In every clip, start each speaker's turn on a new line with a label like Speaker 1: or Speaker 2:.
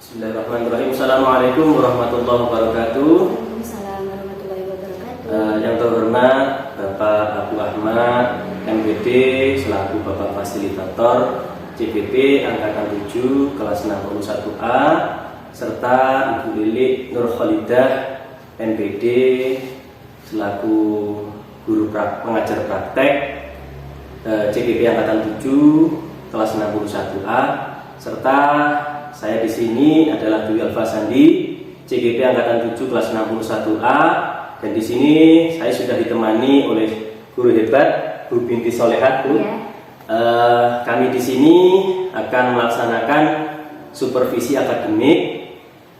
Speaker 1: Bismillahirrahmanirrahim. Assalamualaikum warahmatullahi wabarakatuh.
Speaker 2: Waalaikumsalam warahmatullahi wabarakatuh.
Speaker 1: Yang terhormat Bapak Abu Ahmad MPD selaku Bapak Fasilitator CPP Angkatan 7 kelas 61A serta Ibu Lilik Nur Khalidah MPD selaku guru pengajar praktek CPP Angkatan 7 kelas 61A serta saya di sini adalah Dwi Alfa Sandi, CGP Angkatan 7 kelas 61A, dan di sini saya sudah ditemani oleh guru hebat Bu Binti Solehat, Bu.
Speaker 2: Ya.
Speaker 1: Kami di sini akan melaksanakan supervisi akademik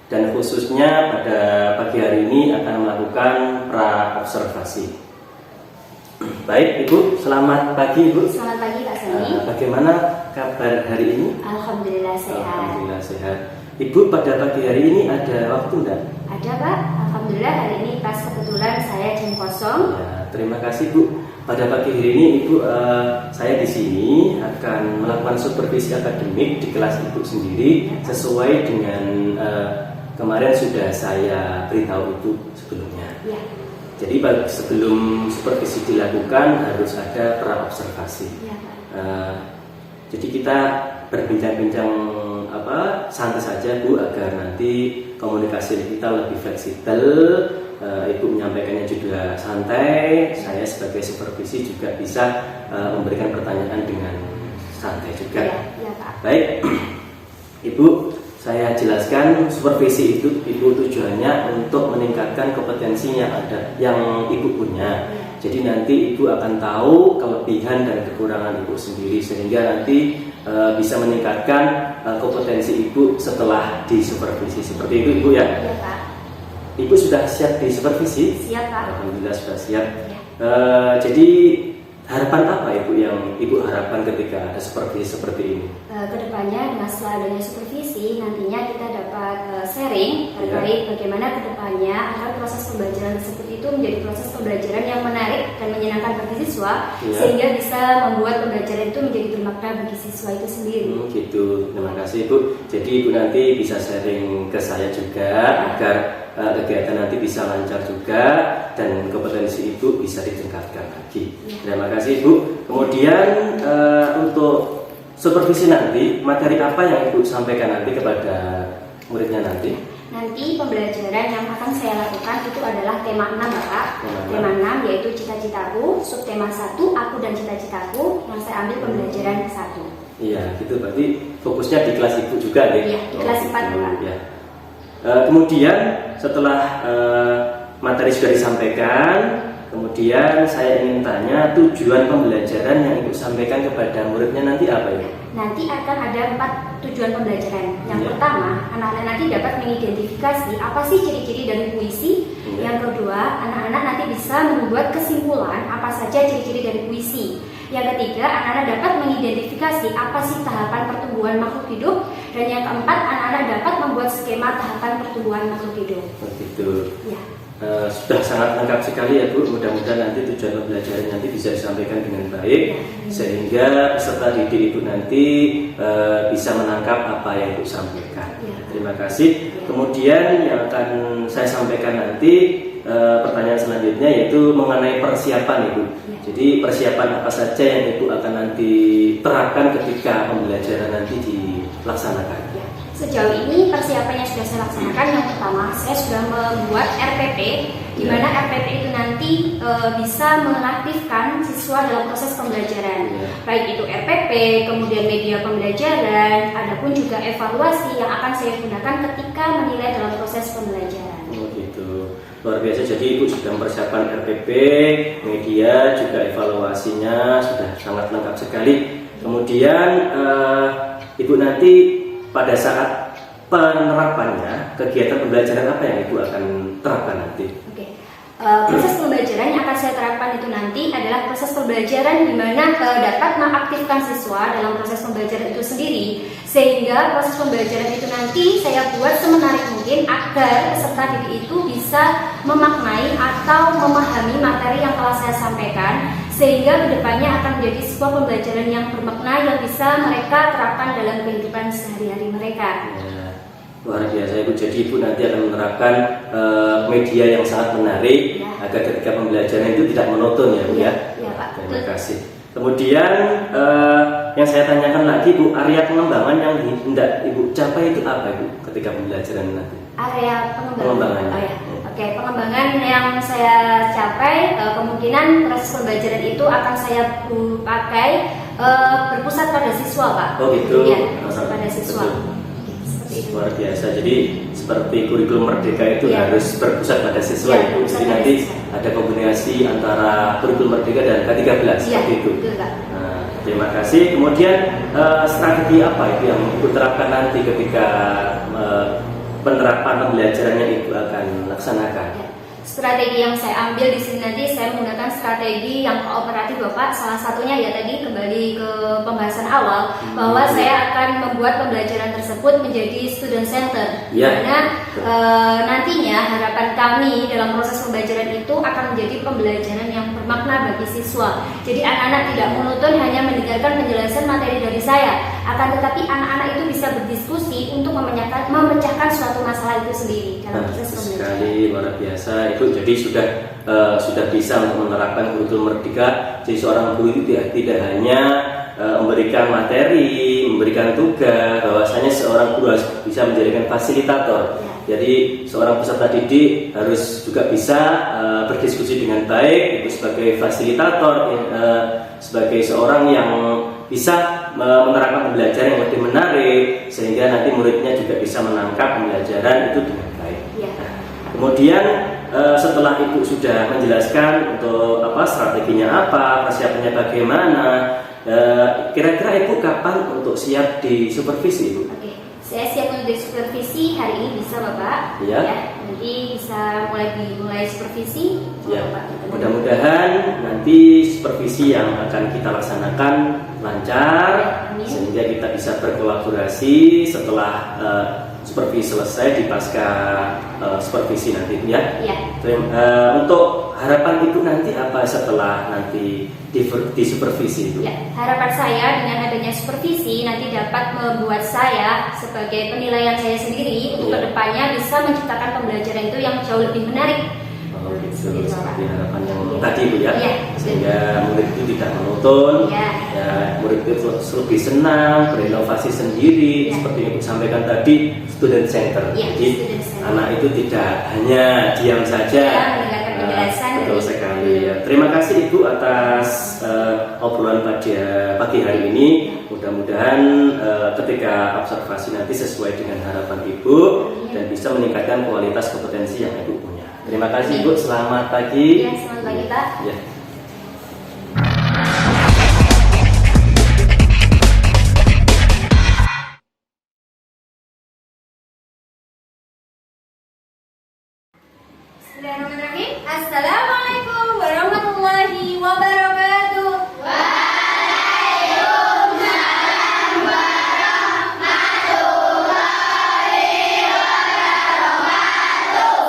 Speaker 1: dan khususnya pada pagi hari ini akan melakukan pra-observasi. Baik, Ibu, selamat pagi, Ibu.
Speaker 2: Selamat pagi, Pak Sandi.
Speaker 1: Bagaimana kabar hari ini?
Speaker 2: Alhamdulillah sehat.
Speaker 1: Alhamdulillah sehat. Ibu, pada pagi hari ini ada waktu enggak?
Speaker 2: Ada, Pak. Alhamdulillah hari ini pas kebetulan saya jam kosong.
Speaker 1: Ya, terima kasih, Bu. Pada pagi hari ini, Ibu, saya di sini akan melakukan supervisi akademik di kelas Ibu sendiri sesuai dengan kemarin sudah saya beritahu itu sebelumnya.
Speaker 2: Ya.
Speaker 1: Jadi sebelum supervisi dilakukan harus ada pra-observasi.
Speaker 2: Ya, Pak.
Speaker 1: Jadi kita berbincang-bincang santai saja, Bu, agar nanti komunikasi kita lebih fleksibel. Ibu menyampaikannya juga santai. Saya sebagai supervisi juga bisa memberikan pertanyaan dengan santai juga.
Speaker 2: Ya, Pak.
Speaker 1: Baik, Ibu. Saya jelaskan supervisi itu Ibu tujuannya untuk meningkatkan kompetensinya yang Ibu punya. Jadi nanti Ibu akan tahu kelebihan dan kekurangan Ibu sendiri sehingga nanti bisa meningkatkan kompetensi Ibu setelah disupervisi. Seperti itu, Ibu, ya?
Speaker 2: Iya, Pak.
Speaker 1: Ibu sudah siap disupervisi?
Speaker 2: Siap, Pak.
Speaker 1: Alhamdulillah sudah siap.
Speaker 2: Ya.
Speaker 1: Jadi harapan apa, Ibu, yang Ibu harapkan ketika ada supervisi seperti ini?
Speaker 2: Kedepannya dengan setelah adanya supervisi nantinya kita dapat sharing terkait bagaimana kedepannya agar proses pembelajaran tersebut itu menjadi proses pembelajaran yang menarik dan menyenangkan bagi siswa, sehingga bisa membuat pembelajaran itu menjadi bermakna bagi siswa itu sendiri.
Speaker 1: Gitu, terima kasih, Bu. Jadi Ibu nanti bisa sharing ke saya juga agar kegiatan nanti bisa lancar juga dan kompetensi Ibu bisa ditingkatkan lagi. Terima kasih, Bu. Kemudian untuk supervisi nanti, materi apa yang Ibu sampaikan nanti kepada muridnya nanti?
Speaker 2: Nanti pembelajaran yang akan saya lakukan itu adalah tema 6, Bapak. Tema 6 yaitu cita-citaku, subtema 1 aku dan cita-citaku, yang saya ambil pembelajaran 1.
Speaker 1: Iya, gitu, berarti fokusnya di kelas Ibu juga deh.
Speaker 2: Iya, di kelas 4, Bapak.
Speaker 1: Ya. Kemudian setelah materi sudah disampaikan, kemudian saya ingin tanya tujuan pembelajaran yang Ibu sampaikan kepada muridnya nanti apa ya?
Speaker 2: Nanti akan ada 4 tujuan pembelajaran. Yang pertama, anak-anak nanti dapat mengidentifikasi apa sih ciri-ciri dari puisi. Yang kedua, anak-anak nanti bisa membuat kesimpulan apa saja ciri-ciri dari puisi. Yang ketiga, anak-anak dapat mengidentifikasi apa sih tahapan pertumbuhan makhluk hidup. Dan yang keempat, anak-anak dapat membuat skema tahapan pertumbuhan makhluk hidup.
Speaker 1: Begitu.
Speaker 2: Ya.
Speaker 1: Sudah sangat lengkap sekali, ya, Bu. Mudah-mudahan nanti tujuan pembelajaran nanti bisa disampaikan dengan baik sehingga peserta didik Ibu nanti bisa menangkap apa yang Ibu sampaikan. Terima kasih. Kemudian yang akan saya sampaikan nanti pertanyaan selanjutnya yaitu mengenai persiapan, Ibu. Jadi persiapan apa saja yang Ibu akan nanti terapkan ketika pembelajaran nanti dilaksanakan?
Speaker 2: Sejauh ini persiapan yang sudah saya laksanakan, yang pertama saya sudah membuat RPP, di mana RPP itu nanti bisa mengaktifkan siswa dalam proses pembelajaran. Baik itu RPP, kemudian media pembelajaran, adapun juga evaluasi yang akan saya gunakan ketika menilai dalam proses pembelajaran.
Speaker 1: Oh gitu, luar biasa. Jadi Ibu sudah mempersiapkan RPP, media, juga evaluasinya sudah sangat lengkap sekali. Kemudian Ibu nanti pada saat penerapannya, kegiatan pembelajaran apa yang Ibu akan terapkan nanti?
Speaker 2: Proses pembelajaran yang akan saya terapkan itu nanti adalah proses pembelajaran di mana dapat mengaktifkan siswa dalam proses pembelajaran itu sendiri, sehingga proses pembelajaran itu nanti saya buat semenarik mungkin agar peserta didik itu bisa memaknai atau memahami materi yang telah saya sampaikan, sehingga kedepannya akan menjadi sebuah pembelajaran yang bermakna yang bisa mereka terapkan dalam kehidupan sehari-hari mereka.
Speaker 1: Luar biasa Ibu. Jadi Ibu nanti akan menerapkan media yang sangat menarik agar ketika pembelajaran itu tidak monoton ya Bu ya.
Speaker 2: Iya Pak.
Speaker 1: Terima kasih. Kemudian yang saya tanyakan lagi Bu, area pengembangan yang hendak Ibu capai itu apa Ibu ketika pembelajaran nanti?
Speaker 2: Area
Speaker 1: Pengembangan.
Speaker 2: Oh ya. Oke, pengembangan yang saya capai kemungkinan proses pembelajaran itu akan saya pakai berpusat pada siswa Pak.
Speaker 1: Oh gitu.
Speaker 2: Iya, berpusat pada siswa.
Speaker 1: Betul.
Speaker 2: Seperti itu.
Speaker 1: Luar biasa. Jadi seperti kurikulum Merdeka itu
Speaker 2: Ya.
Speaker 1: harus berpusat pada siswa
Speaker 2: Ya,
Speaker 1: Ibu.
Speaker 2: berpusat
Speaker 1: Jadi
Speaker 2: pada
Speaker 1: nanti
Speaker 2: siswa.
Speaker 1: ada kombinasi antara kurikulum Merdeka dan K13
Speaker 2: Iya,
Speaker 1: seperti itu.
Speaker 2: betul Kak.
Speaker 1: Nah, terima kasih. Kemudian strategi apa itu yang Ibu terapkan nanti ketika penerapan pembelajarannya Ibu akan laksanakan?
Speaker 2: Ya. Strategi yang saya ambil di sini nanti saya menggunakan strategi yang kooperatif Bapak. Salah satunya ya tadi kembali ke pembahasan awal bahwa saya akan membuat pembelajaran tersebut menjadi student center.
Speaker 1: Ya.
Speaker 2: Karena nantinya harapan kami dalam proses pembelajaran itu akan menjadi pembelajaran yang bermakna bagi siswa. Jadi anak-anak tidak monoton hanya mendengarkan penjelasan materi dari saya, akan tetapi anak-anak itu bisa berdiskusi untuk memecahkan suatu masalah itu sendiri dalam proses pembelajaran.
Speaker 1: Sekali luar biasa Ibu. Jadi sudah bisa untuk menerapkan kurikulum Merdeka. Jadi seorang guru itu tidak hanya memberikan materi, memberikan tugas, bahwasanya seorang guru harus bisa menjadikan fasilitator. Jadi seorang peserta didik harus juga bisa berdiskusi dengan baik, Ibu sebagai fasilitator, sebagai seorang yang bisa menerapkan pembelajaran yang lebih menarik, sehingga nanti muridnya juga bisa menangkap pembelajaran itu dengan baik. Nah, kemudian setelah Ibu sudah menjelaskan untuk strateginya apa, persiapannya bagaimana, kira-kira Ibu kapan untuk siap di supervisi Ibu?
Speaker 2: Oke, saya siap untuk supervisi hari ini bisa Bapak.
Speaker 1: Ya.
Speaker 2: Nanti bisa mulai supervisi.
Speaker 1: Ya.
Speaker 2: Bapak.
Speaker 1: Mudah-mudahan nanti supervisi yang akan kita laksanakan lancar, sehingga kita bisa berkolaborasi setelah supervisi selesai di pasca supervisi nanti ya.
Speaker 2: Ya.
Speaker 1: Untuk harapan Ibu nanti apa setelah nanti di supervisi itu?
Speaker 2: Ya, harapan saya dengan adanya supervisi nanti dapat membuat saya sebagai penilaian saya sendiri untuk kedepannya bisa menciptakan pembelajaran itu yang jauh lebih menarik.
Speaker 1: Oh, gitu. Seperti harapan yang tadi Bu ya.
Speaker 2: Ya.
Speaker 1: Sehingga murid itu tidak monoton, ya, murid itu lebih senang, berinovasi sendiri, seperti yang Ibu sampaikan tadi, student center.
Speaker 2: Ya,
Speaker 1: Jadi
Speaker 2: student center.
Speaker 1: anak itu tidak hanya diam saja.
Speaker 2: Mendengarkan penjelasan.
Speaker 1: Betul sekali. Ya. Terima kasih Ibu atas obrolan pada pagi hari ini. Mudah-mudahan ketika observasi nanti sesuai dengan harapan Ibu dan bisa meningkatkan kualitas kompetensi yang Ibu punya. Terima kasih Ibu, selamat pagi.
Speaker 2: Ya, selamat pagi Pak.
Speaker 1: Ya.
Speaker 2: Bismillahirrahmanirrahim. Assalamualaikum warahmatullahi wabarakatuh.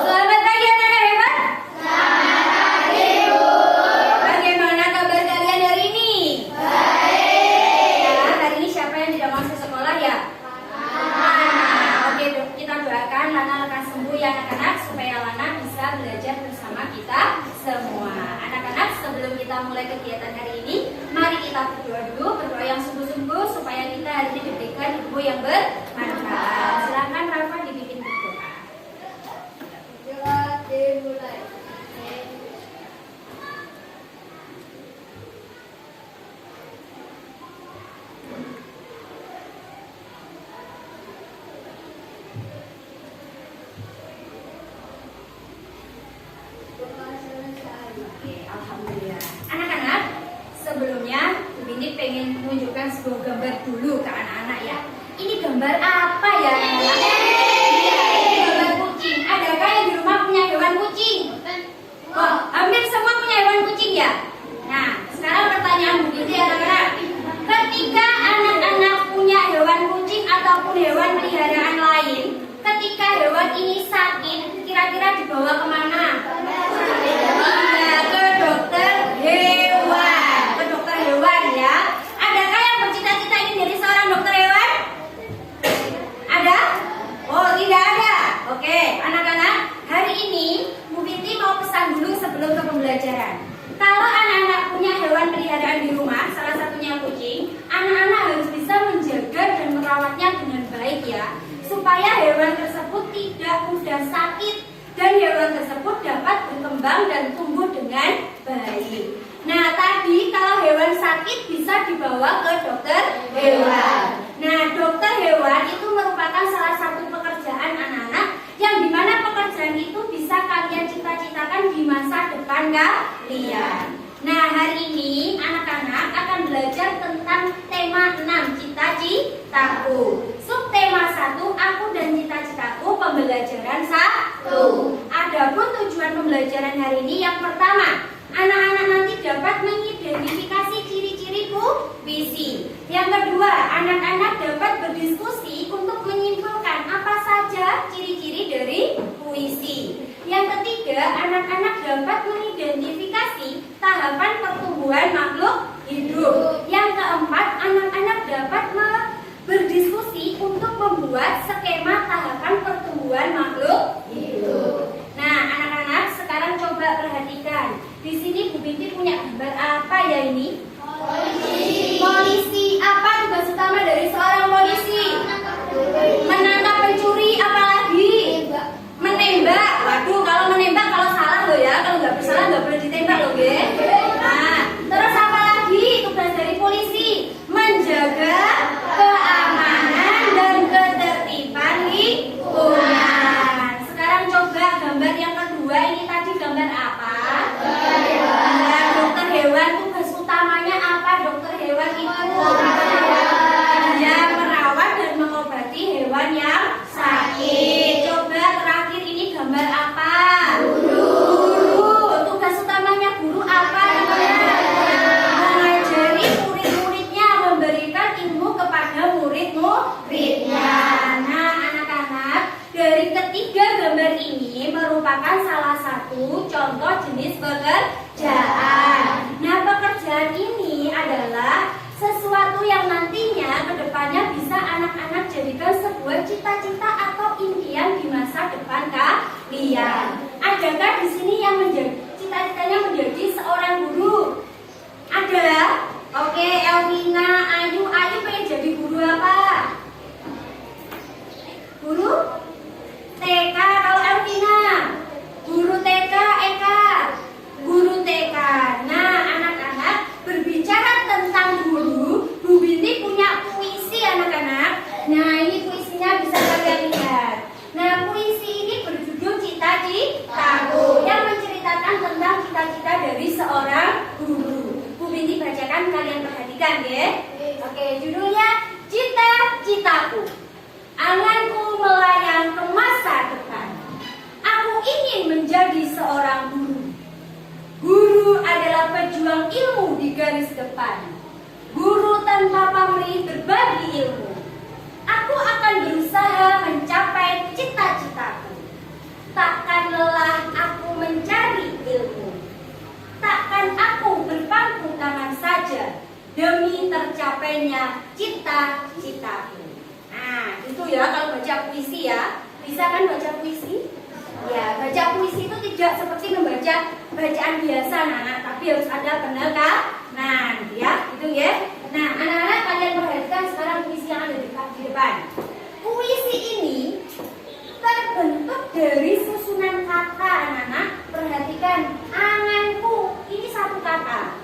Speaker 2: Selamat pagi anak-anak hebat. Bagaimana kabar kalian hari ini? Ya, hari ini siapa yang tidak masuk sekolah ya? Oke, kita doakan Lana lekas sembuh ya anak-anak, supaya Lana bisa belajar bersama kita semua. Anak-anak, sebelum kita mulai kegiatan hari ini, mari kita berdoa dulu, berdoa yang sungguh-sungguh supaya kita hari ini diberikan ilmu yang bermanfaat. Silakan Rafa dibimbing berdoa. Dimulai. Oke, alhamdulillah. Anak-anak, sebelumnya Bu Bini pengen menunjukkan sebuah gambar dulu ke anak-anak ya. Ini gambar apa ya anak-anak? Iya, ini gambar kucing. Adakah yang di rumah punya hewan kucing? Oh, hampir semua punya hewan kucing ya? Nah, sekarang pertanyaan Bu Bini anak-anak. Ketika anak-anak punya hewan kucing ataupun hewan peliharaan lain, ketika hewan ini sakit, kira-kira dibawa kemana? Ya, ke dokter hewan. Ke dokter hewan ya. Adakah yang bercita-cita ingin jadi seorang dokter hewan? Ada? Oh, tidak. sakit bisa dibawa ke dokter hewan. Nah, dokter hewan itu merupakan salah satu pekerjaan anak-anak yang dimana pekerjaan itu bisa kalian cita-citakan di masa depan kalian. Nah, hari ini anak-anak akan belajar tentang tema 6, cita-citaku. Subtema 1, aku dan cita-citaku, pembelajaran 1. Adapun tujuan pembelajaran hari ini yang pertama, anak-anak nanti dapat mengidentifikasi ciri-ciri puisi. Yang kedua, anak-anak dapat berdiskusi untuk menyimpulkan apa saja ciri-ciri dari puisi. Yang ketiga, anak-anak dapat mengidentifikasi tahapan pertumbuhan makhluk hidup. Yang keempat, anak-anak dapat berdiskusi untuk membuat skema tahapan pertumbuhan makhluk hidup. Nah, anak-anak sekarang coba perhatikan. Di sini Bu Binti punya gambar apa ya ini? Polisi. Polisi. Apa tugas utama dari seorang polisi? Menangkap pencuri. Apalagi? Menembak. Waduh, kalau menembak kalau salah loh ya. Kalau nggak bersalah nggak boleh ditembak loh, Ge. Nah, terus apa lagi tugas dari polisi? Menjaga keamanan dan ketertiban lingkungan. Sekarang coba gambar yang kedua, ini tadi gambar apa? Gambar dokter hewan. Tugas utamanya apa dokter hewan itu? Dia merawat dan mengobati hewan yang sakit. Coba terakhir ini gambar apa? Guru. Tugas utamanya guru apa namanya? Mengajari murid-muridnya, memberikan ilmu kepada murid-muridnya. Nah, anak-anak, dari ketiga gambar ini merupakan salah satu contoh jenis pekerjaan. Nah, pekerjaan ini adalah sesuatu yang nantinya kedepannya bisa anak-anak jadikan sebuah cita-cita atau impian di masa depan kalian. Adakah di sini yang menjadi cita-citanya menjadi seorang guru? Ada? Oke, Elvina, Ayu pengen jadi guru apa? Guru TK. Kalau Elvina, guru TK. Eka, guru TK. Nah, anak-anak, berbicara tentang guru, Bu Binti punya puisi anak-anak. Nah, ini puisinya bisa kalian lihat. Nah, puisi ini berjudul Cita-citaku, yang menceritakan tentang cita-cita dari seorang guru. Bu Binti bacakan, kalian perhatikan ya. Oke, judulnya Cita-citaku. Anganku melayang ke masa depan. Aku ingin menjadi seorang guru. Guru adalah pejuang ilmu di garis depan. Guru tanpa pamrih berbagi ilmu. Aku akan berusaha mencapai cita-citaku. Takkan lelah aku mencari ilmu. Takkan aku berpangku tangan saja demi tercapainya cita-citaku. Nah, itu ya kalau baca puisi ya. Bisa kan baca puisi? Ya, baca puisi itu tidak seperti membaca bacaan biasa, anak-anak, tapi harus ada penekanan, ya, gitu ya. Nah, anak-anak, kalian perhatikan sekarang puisi yang ada di depan. Puisi ini terbentuk dari susunan kata, anak-anak. Perhatikan, anganku ini satu kata,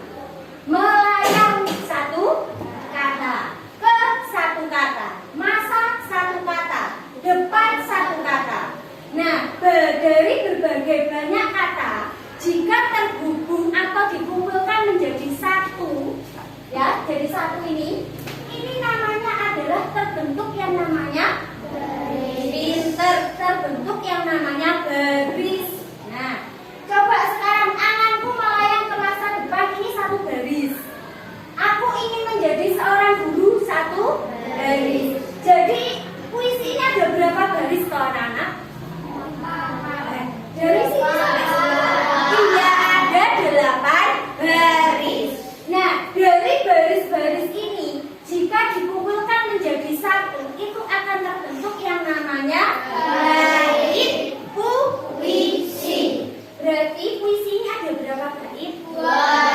Speaker 2: melayang satu kata, ke satu kata, masa satu kata, depan satu kata. Nah, dari berbagai banyak kata, jika terhubung atau dikumpulkan menjadi satu, ya, jadi satu ini namanya adalah terbentuk yang namanya baris. Terbentuk yang namanya baris. Nah, coba sekarang anganku melayang ke masa depan, ini satu baris. Aku ingin menjadi seorang guru, satu baris. Jadi puisi ini ada berapa baris ke anak-anak? Dari sini sampai sini tidak ada 8 baris. Nah, dari baris-baris ini jika dikumpulkan menjadi satu, itu akan terbentuk yang namanya bait puisi. Berarti puisi ini ada berapa bait? 2.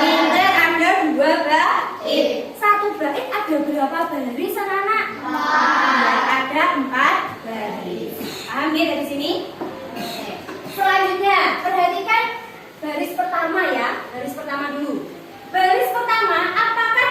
Speaker 2: Pinter, ada 2 bait. Satu bait ada berapa baris, anak-anak? 4. Ada 4 baris. Paham ya dari sini? Selanjutnya, perhatikan baris pertama ya. Baris pertama dulu. Baris pertama, apakah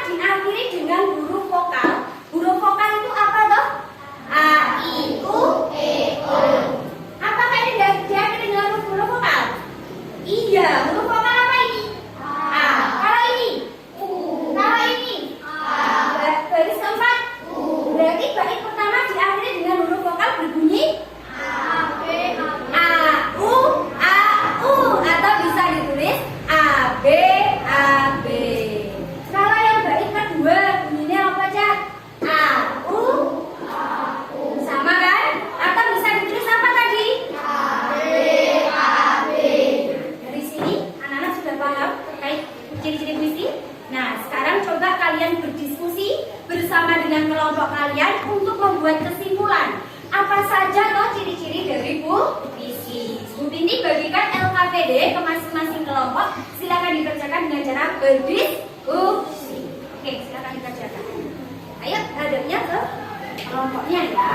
Speaker 2: kalian berdiskusi bersama dengan kelompok kalian untuk membuat kesimpulan. Apa saja toh ciri-ciri dari puisi? Bu Binti bagikan LKPD ke masing-masing kelompok. Silakan dikerjakan dengan cara berdiskusi. Oke, silakan dikerjakan. Ayo, hadapnya ke kelompoknya ya.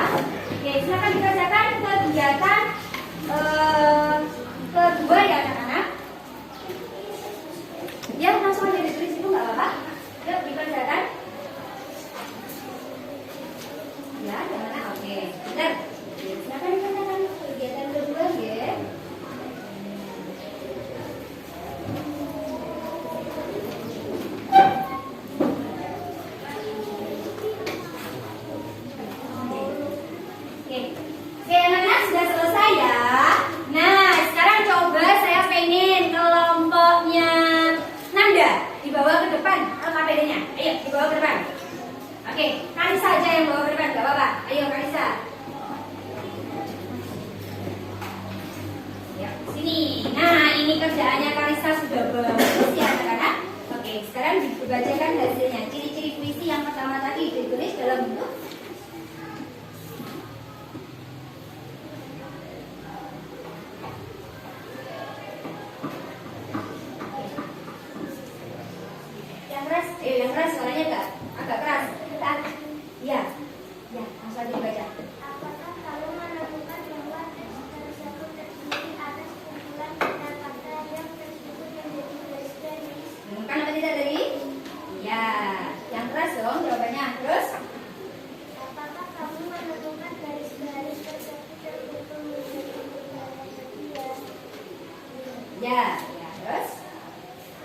Speaker 2: Oke, silakan dikerjakan kegiatan kedua ya anak-anak. Ya, langsung aja ditulis itu nggak apa-apa. Yuk, dikerjakan. Ya, gimana? Oke, benar. Silakan dikerjakan kegiatan kedua ya. Oke, anak-anak sudah selesai ya. Nah, sekarang coba saya pengen kelompoknya Nanda dibawa ke depan LKPD-nya. Ayo, dibawa ke depan. Oke, Karisa aja yang bawa ke depan, gak apa-apa. Ayo, Karisa. Ya, sini. Nah, ini kerjaannya Karisa sudah bagus ya, anak-anak. Oke, sekarang dibacakan hasilnya. Ciri-ciri puisi yang pertama tadi ditulis dalam bentuk yang keras suaranya agak keras. Ya, langsung aja dibaca.
Speaker 3: Apakah kamu menemukan bahwa teks tersebut terdiri atas kumpulan kata-kata yang tersebut yang menjadi garis-garis?
Speaker 2: Menemukan apa tidak tadi? Ya, yang keras dong jawabannya. Terus?
Speaker 3: Apakah kamu menemukan garis-garis tersebut terbentuk menjadi bundaran sekian?
Speaker 2: Ya, terus?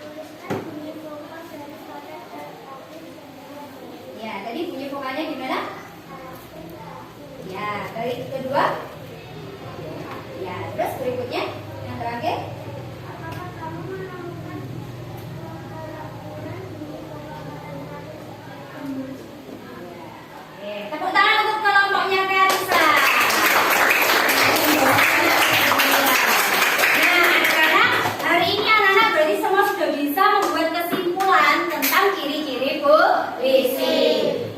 Speaker 3: Tuliskan bunyi pokok daripada terakhir semua.
Speaker 2: Ya, tadi bunyi vokalnya gimana? Ya, dari kedua? Ya, terus berikutnya yang terakhir?
Speaker 3: Apakah kamu menemukan perlakuan bunyi pokok matematik?
Speaker 2: Oke, tepuk tangan untuk kelompoknya Karisa. Nah, anak-anak, hari ini anak-anak berarti semua sudah bisa membuat kesimpulan tentang ciri-ciri puisi.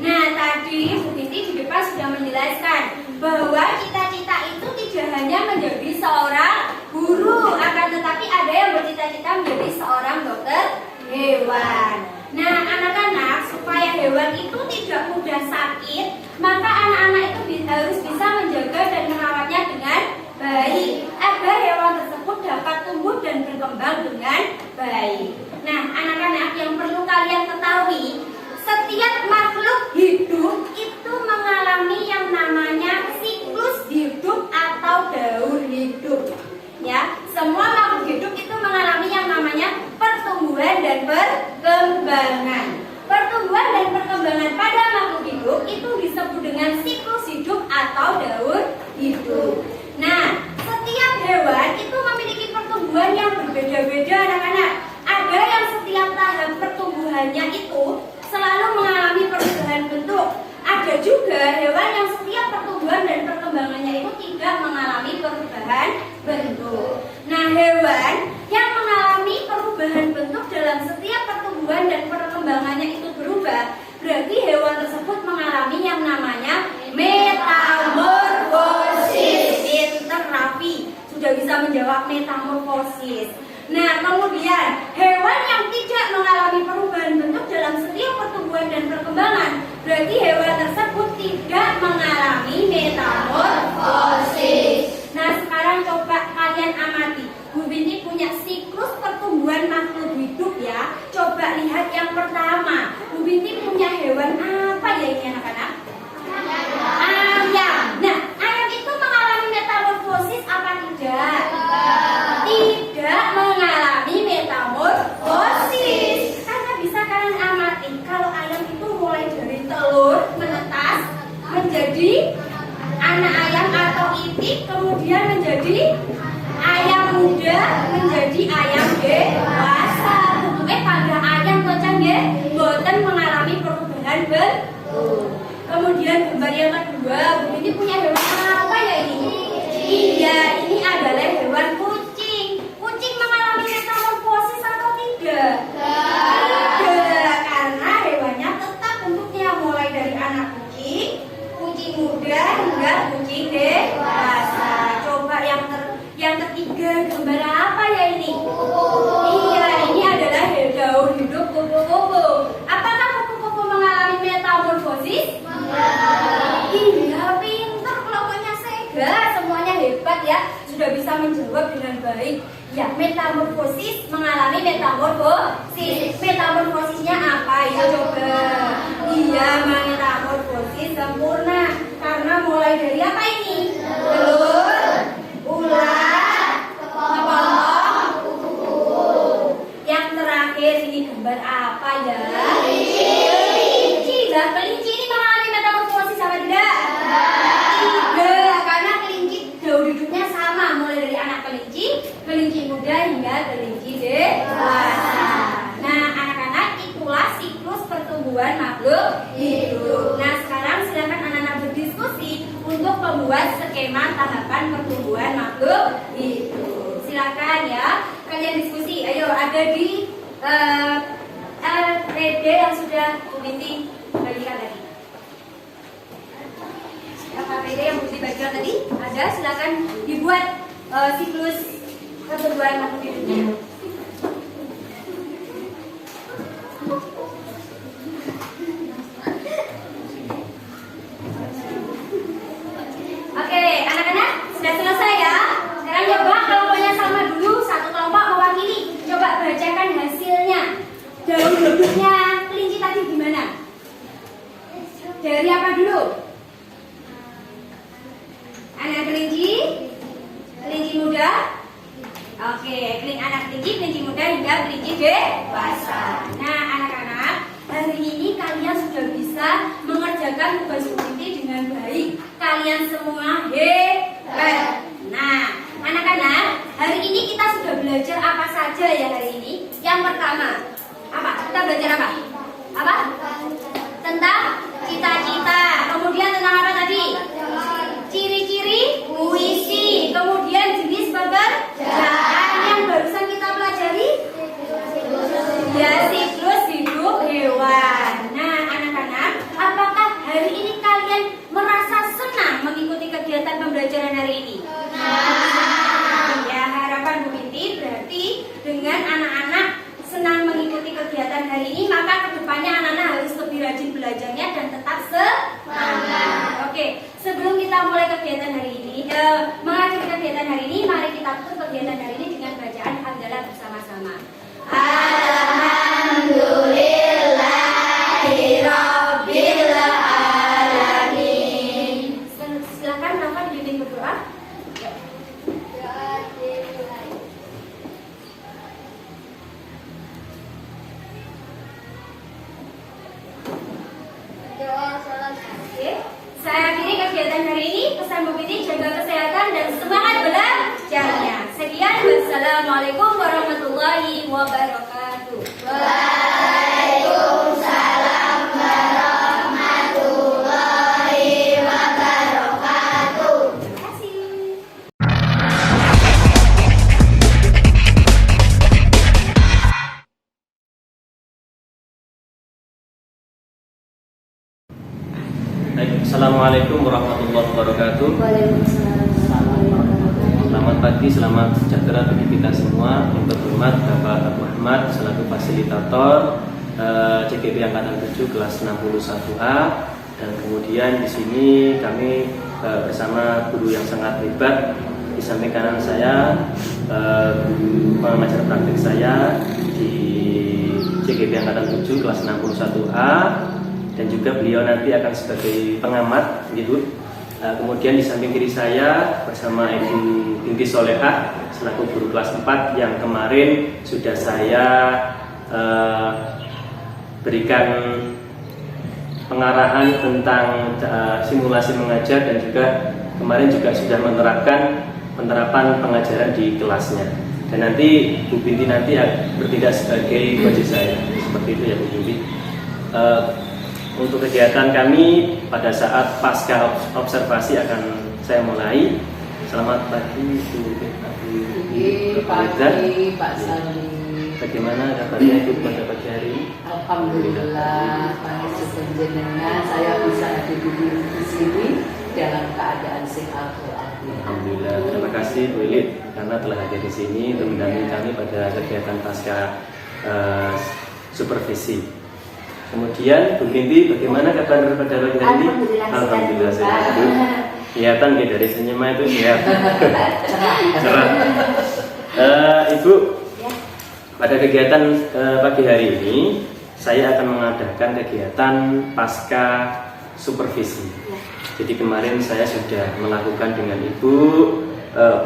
Speaker 2: Nah, tadi Bu Binti di depan sudah menjelaskan bahwa cita-cita itu tidak hanya menjadi seorang guru, akan tetapi ada yang bercita-cita menjadi seorang dokter hewan. Nah, anak-anak, supaya hewan itu tidak mudah sakit, maka anak-anak itu harus bisa menjaga dan merawatnya dengan baik agar hewan tersebut dapat tumbuh dan berkembang dengan baik. Nah, anak-anak, yang perlu kalian ketahui, setiap makhluk hidup itu mengalami yang namanya siklus hidup atau daur hidup. Ya, semua makhluk hidup itu mengalami yang namanya pertumbuhan dan perkembangan. Pertumbuhan dan perkembangan pada makhluk hidup itu disebut dengan siklus hidup atau daur hidup. Nah, setiap hewan itu memiliki pertumbuhan yang berbeda-beda, anak-anak. Ada yang setiap tahap pertumbuhannya itu selalu mengalami perubahan bentuk. Ada juga hewan yang setiap pertumbuhan dan perkembangannya itu tidak mengalami perubahan bentuk. Nah, hewan yang mengalami perubahan bentuk dalam setiap pertumbuhan dan perkembangannya itu berubah, berarti hewan tersebut mengalami yang namanya metamorfosis. Pinter Raffi, sudah bisa menjawab metamorfosis. Nah, kemudian hewan yang tidak mengalami perubahan bentuk dalam setiap pertumbuhan dan perkembangan, berarti hewan tersebut tidak mengalami metamorfosis. Nah, sekarang coba kalian amati. Bu Binti punya siklus pertumbuhan makhluk hidup ya. Coba lihat yang pertama. Bu Binti punya hewan apa ya ini anak-anak? Ayam. Nah, ayam itu mengalami metamorfosis apa tidak? Tidak mengalami metamorfosis. Karena bisa kalian amati, kalau ayam itu mulai dari telur menetas menjadi anak ayam atau itik, kemudian menjadi ayam muda, menjadi ayam dewasa. Bentuknya pada ayam kocang ya, boten mengalami perubahan bentuk. Kemudian gambar yang kedua, Bu Binti punya hewan apa ya ini? Iya, ini adalah hewan kucing. Kucing mengalami metamorfosis atau tidak? Tidak, karena hewannya metamorfosis, mengalami metamorfosis. Metamorfosisnya apa? Ya coba. Iya, metamorfosis sempurna. Karena mulai dari apa ini? Telur, ular, kepompong, kuku. Yang terakhir ini gambar apa ya? Kelinci. Lah, kelinci ini mengalami metamorfosis apa tidak? Tidak, karena kelinci daur hidupnya sama, mulai dari anak kelinci muda hingga kelinci dewasa. Nah, anak-anak, itulah siklus pertumbuhan makhluk hidup. Nah, sekarang silakan anak-anak berdiskusi untuk membuat skema tahapan pertumbuhan makhluk hidup. Silakan ya, kalian diskusi. Ayo, ada di PD yang sudah Bu Binti bagikan tadi. PD yang Bu Binti bagikan tadi ada, silakan dibuat siklus pertumbuhan makhluk hidupnya. Oke, anak-anak sudah selesai ya. Sekarang coba kelompoknya sama dulu, satu kelompok mewakili. Coba bacakan hasilnya. Daur hidupnya kelinci tadi gimana? Dari apa dulu? Anak kelinci muda. Oke, anak kelinci muda hingga kelinci dewasa. Nah, anak-anak, hari ini kalian sudah bisa mengerjakan tugas Binti dengan baik. Kalian semua hebat. Nah, anak-anak, hari ini kita sudah belajar apa saja ya hari ini? Yang pertama, apa? Kita belajar apa? Apa? Tentang cita-cita. Kemudian tentang apa tadi? Ciri-ciri puisi. Kemudian jenis pekerjaan yang barusan kita pelajari. Ya, siklus hidup hewan. Nah, anak-anak, apakah hari ini kalian merasa senang mengikuti kegiatan pembelajaran hari ini? Ya, harapan Bu Binti berarti dengan anak-anak senang mengikuti kegiatan hari ini, maka kedepannya anak-anak harus lebih rajin belajarnya dan tetap semangat. Oke, sebelum kita mulai kegiatan hari ini, mengakhiri kegiatan hari ini, mari kita tutup kegiatan hari ini dengan bacaan hamdalah bersama-sama. Alhamdulillahirabbil alamin. Silakan Nafa dibimbing berdoa. Oke, saya akhiri kegiatan hari ini. Pesan Bu Binti, jaga kesehatan dan semangat belajarnya. Sekian, wassalamualaikum warahmatullahi wabarakatuh. Waalaikumsalam warahmatullahi wabarakatuh. Terima kasih.
Speaker 1: Assalamualaikum warahmatullahi wabarakatuh. Selamat pagi, selamat sejahtera bagi kita semua. Yang terhormat Bapak Abu Ahmad selaku fasilitator CGP Angkatan 7 kelas 61A, dan kemudian di sini kami bersama guru yang sangat hebat. Di samping kanan saya guru pengajar praktik saya di CGP Angkatan 7 kelas 61A, dan juga beliau nanti akan sebagai pengamat gitu. Kemudian di samping kiri saya bersama Ibu Binti Solehah selaku guru kelas 4 yang kemarin sudah saya berikan pengarahan tentang simulasi mengajar, dan juga kemarin juga sudah menerapkan penerapan pengajaran di kelasnya. Dan nanti Bu Binti nanti bertindak sebagai coach saya, seperti itu ya Bu Binti. Untuk kegiatan kami pada saat pasca observasi akan saya mulai. Selamat pagi Bu Binti.
Speaker 4: Pagi Pak Sali.
Speaker 1: Bagaimana kabarnya Ibu pada pagi hari ini?
Speaker 4: Alhamdulillah, Pak Jenengan saya bisa hadir di sini dalam keadaan sehat walafiat.
Speaker 1: Alhamdulillah. Terima kasih Bu Ilit karena telah hadir di sini untuk mendampingi kami pada kegiatan pasca supervisi. Kemudian Bu Binti, bagaimana kabar pada pagi hari ini? Alhamdulillah sehat. Kelihatan dari senyumnya itu sehat. Cerah. Ibu,
Speaker 2: Ya.
Speaker 1: pada kegiatan pagi hari ini saya akan mengadakan kegiatan pasca supervisi.
Speaker 2: Ya.
Speaker 1: Jadi kemarin saya sudah melakukan dengan Ibu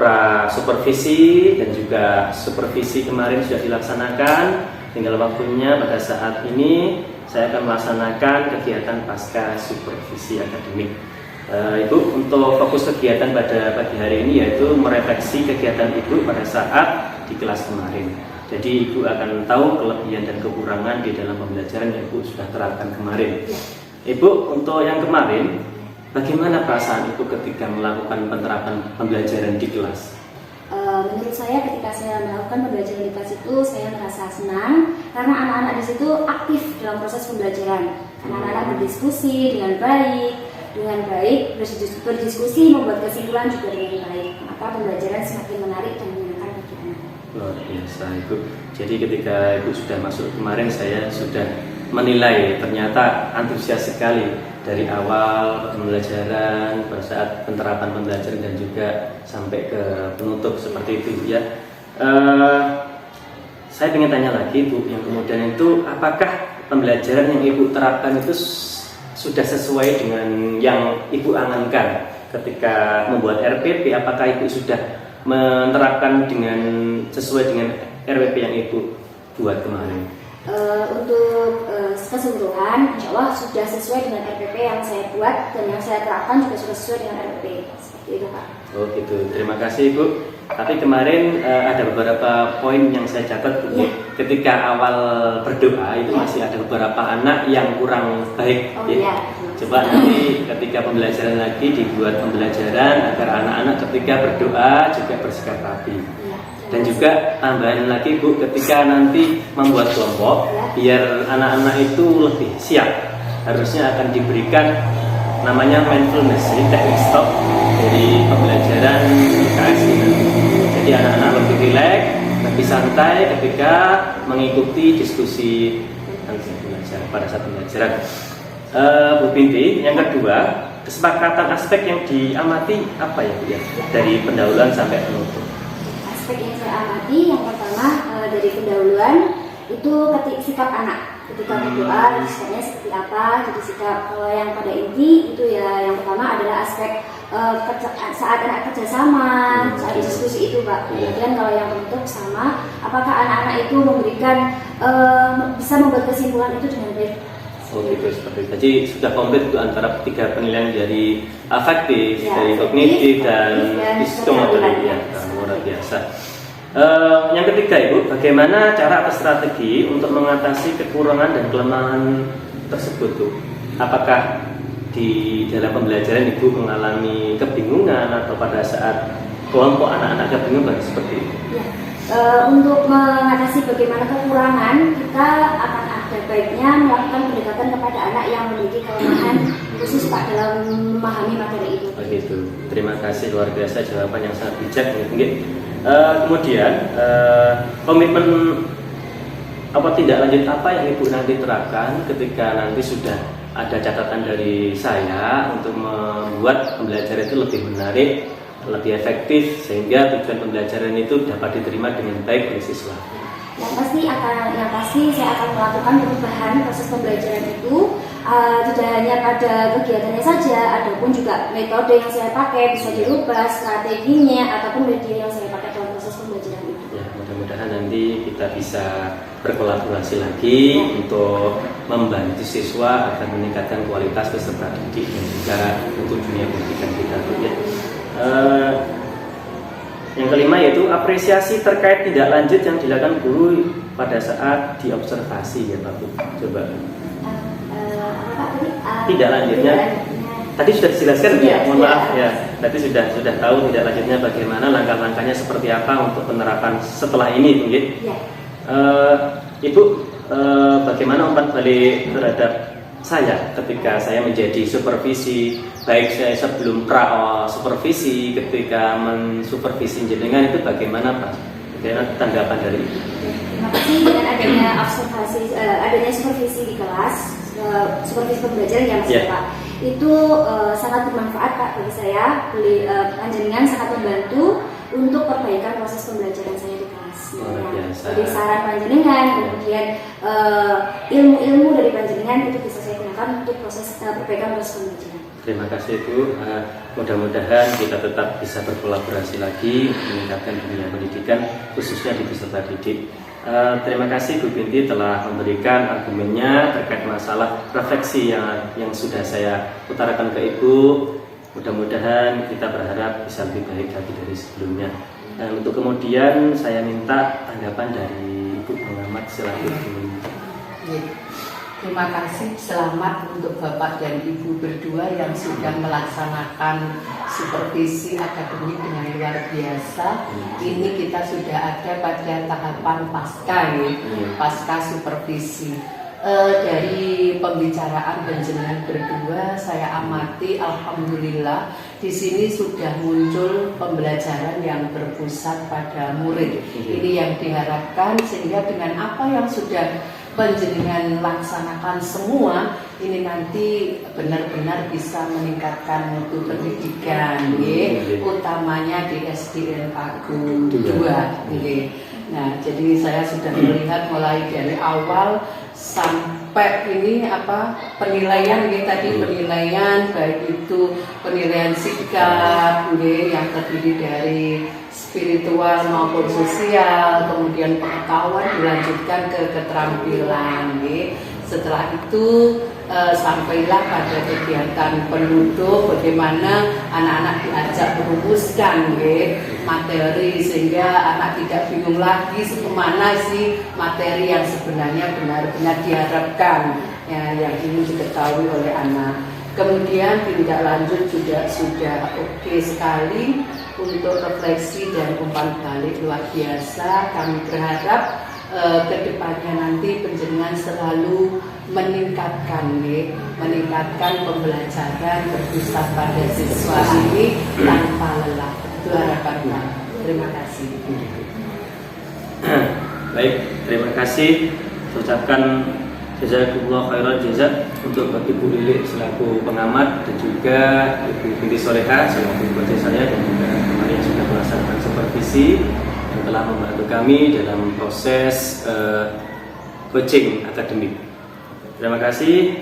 Speaker 1: pra supervisi dan juga supervisi kemarin sudah dilaksanakan. Tinggal waktunya pada saat ini saya akan melaksanakan kegiatan pasca supervisi akademik. Ibu, untuk fokus kegiatan pada pagi hari ini yaitu merefleksi kegiatan Ibu pada saat di kelas kemarin. Jadi Ibu akan tahu kelebihan dan kekurangan di dalam pembelajaran yang Ibu sudah terapkan kemarin. Ibu, untuk yang kemarin, bagaimana perasaan Ibu ketika melakukan penerapan pembelajaran di kelas?
Speaker 2: Menurut saya ketika saya melakukan pembelajaran di kelas itu saya merasa senang karena anak-anak di situ aktif dalam proses pembelajaran. Anak-anak berdiskusi dengan baik, berdiskusi membuat kesimpulan juga dengan baik. Maka pembelajaran semakin menarik dan menyenangkan bagi anak.
Speaker 1: Luar biasa Ibu. Jadi ketika Ibu sudah masuk kemarin saya sudah menilai ternyata antusias sekali dari awal pembelajaran pada saat penerapan pembelajaran dan juga sampai ke penutup seperti itu ya. Saya ingin tanya lagi Bu, yang kemudian itu apakah pembelajaran yang Ibu terapkan itu sudah sesuai dengan yang Ibu angankan ketika membuat RPP? Apakah Ibu sudah menerapkan dengan sesuai dengan RPP yang Ibu buat kemarin?
Speaker 2: Untuk keseluruhan, insya Allah sudah sesuai dengan RPP yang saya buat dan yang saya terapkan juga sudah sesuai dengan RPP. Seperti itu Pak.
Speaker 1: Oh gitu, terima kasih Ibu. Tapi kemarin ada beberapa poin yang saya catat Bu.
Speaker 2: Ya.
Speaker 1: Ketika awal berdoa itu masih ada beberapa anak yang kurang baik.
Speaker 2: Oh
Speaker 1: ya.
Speaker 2: iya.
Speaker 1: Coba nanti ketika pembelajaran lagi dibuat pembelajaran agar anak-anak ketika berdoa juga bersikap rapi.
Speaker 2: Ya.
Speaker 1: Dan juga tambahan lagi Bu, ketika nanti membuat kelompok, biar anak-anak itu lebih siap, harusnya akan diberikan namanya mindfulness, jadi teknik stop dari pembelajaran IKS ini. Jadi anak-anak lebih rileks, lebih santai ketika mengikuti diskusi pada saat pembelajaran. Bu Binti, yang kedua, kesepakatan aspek yang diamati apa ya Bu ya, dari pendahuluan sampai penutup?
Speaker 2: Aspek yang saya amati yang pertama dari pendahuluan itu sikap anak ketika berdoa, sikapnya seperti apa. Jadi sikap kalau yang pada inti itu ya yang pertama adalah aspek saat anak kerjasama, saat diskusi itu Pak. Kemudian kalau yang penutup sama, apakah anak-anak itu memberikan bisa membuat kesimpulan itu dengan baik.
Speaker 1: Oh gitu, seperti itu. Jadi sudah komplit itu antara tiga penilaian dari afektif,
Speaker 2: Ya,
Speaker 1: dari kognitif dan psikomotorik
Speaker 2: ya.
Speaker 1: Luar biasa. Yang ketiga Ibu, bagaimana cara atau strategi untuk mengatasi kekurangan dan kelemahan tersebut tuh? Apakah di dalam pembelajaran Ibu mengalami kebingungan atau pada saat kelompok anak-anak kebingungan seperti itu?
Speaker 2: Ya. Untuk mengatasi bagaimana kekurangan, kita akan ada baiknya melakukan pendekatan kepada anak yang memiliki kelemahan khusus Pak dalam memahami materi itu.
Speaker 1: Begitu. Terima kasih, luar biasa jawaban yang sangat bijak. Kemudian komitmen apa tindak lanjut apa yang Ibu nanti terapkan ketika nanti sudah ada catatan dari saya untuk membuat pembelajaran itu lebih menarik, lebih efektif sehingga tujuan pembelajaran itu dapat diterima dengan baik oleh siswa.
Speaker 2: Yang pasti saya akan melakukan perubahan proses pembelajaran itu tidak hanya pada kegiatannya saja, adapun juga metode yang saya pakai bisa dirubah, strateginya ataupun media yang saya pakai dalam proses pembelajaran itu.
Speaker 1: Ya, mudah-mudahan nanti kita bisa berkolaborasi lagi untuk membantu siswa agar meningkatkan kualitas peserta didik dan juga untuk dunia pendidikan kita. Ya. Yang kelima yaitu apresiasi terkait tindak lanjut yang dilakukan guru pada saat diobservasi ya Pak Bu. Coba. Tindak lanjutnya. Tadi sudah dijelaskan ya, mohon maaf ya. Tadi sudah tahu tindak lanjutnya bagaimana, langkah-langkahnya seperti apa untuk penerapan setelah ini, Bu.
Speaker 2: Ya.
Speaker 1: Ibu, bagaimana umpan balik terhadap saya ketika saya menjadi supervisi, baik saya sebelum supervisi, ketika mensupervisi jenengan itu bagaimana Pak? Bagaimana tanggapan dari Ibu?
Speaker 2: Terima kasih. Dengan adanya observasi, adanya supervisi di kelas, supervisi pembelajaran ya Mas Pak, itu sangat bermanfaat Pak bagi saya. Panjenengan sangat membantu untuk perbaikan proses pembelajaran saya di kelas.
Speaker 1: Luar biasa.
Speaker 2: Jadi saran panjenengan, kemudian ilmu-ilmu dari panjenengan itu bisa saya gunakan untuk proses perbaikan proses pembelajaran.
Speaker 1: Terima kasih Bu. Mudah-mudahan kita tetap bisa berkolaborasi lagi meningkatkan dunia pendidikan khususnya di peserta didik. Terima kasih Bu Binti telah memberikan argumennya terkait masalah refleksi yang sudah saya utarakan ke Ibu. Mudah-mudahan kita berharap bisa lebih baik lagi dari sebelumnya. Dan untuk kemudian saya minta tanggapan dari Ibu pengamat silaturahmi.
Speaker 4: Terima kasih, selamat untuk Bapak dan Ibu berdua yang sudah melaksanakan supervisi akademik dengan luar biasa. Ini kita sudah ada pada tahapan pasca, pasca supervisi. Dari pembicaraan panjenengan berdua, saya amati, alhamdulillah di sini sudah muncul pembelajaran yang berpusat pada murid. Ini yang diharapkan, sehingga dengan apa yang sudah panjenengan laksanakan semua, ini nanti benar-benar bisa meningkatkan mutu pendidikan, utamanya di SDN Pagu 2. Nah, jadi saya sudah melihat mulai dari awal sampai ini penilaian tadi, penilaian baik itu penilaian sikap yang terdiri dari spiritual maupun sosial, kemudian pengetahuan dilanjutkan ke keterampilan. Setelah itu sampailah pada kegiatan penutup, bagaimana anak-anak diajak merumuskan materi sehingga anak tidak bingung lagi kemana sih materi yang sebenarnya benar-benar diharapkan yang ingin diketahui oleh anak. Kemudian tindak lanjut juga sudah oke sekali untuk refleksi dan umpan balik luar biasa. Kami berharap kedepannya nanti panjenengan selalu meningkatkan pembelajaran berpusat pada siswa ini tanpa lelah. Itu harapannya. Terima kasih.
Speaker 1: Baik, terima kasih. Ucapkan jazakumullah khairan jazak untuk Ibu Lili selaku pengamat dan juga Ibu Binti Soleha selaku guru saya dan juga kemarin yang sudah melaksanakan supervisi yang telah membantu kami dalam proses coaching akademik. Terima kasih.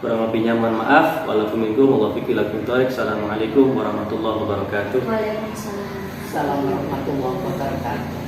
Speaker 1: Kurang lebihnya mohon maaf. Wassalamualaikum warahmatullahi wabarakatuh.
Speaker 2: Waalaikumsalam.
Speaker 4: Assalamualaikum warahmatullahi wabarakatuh.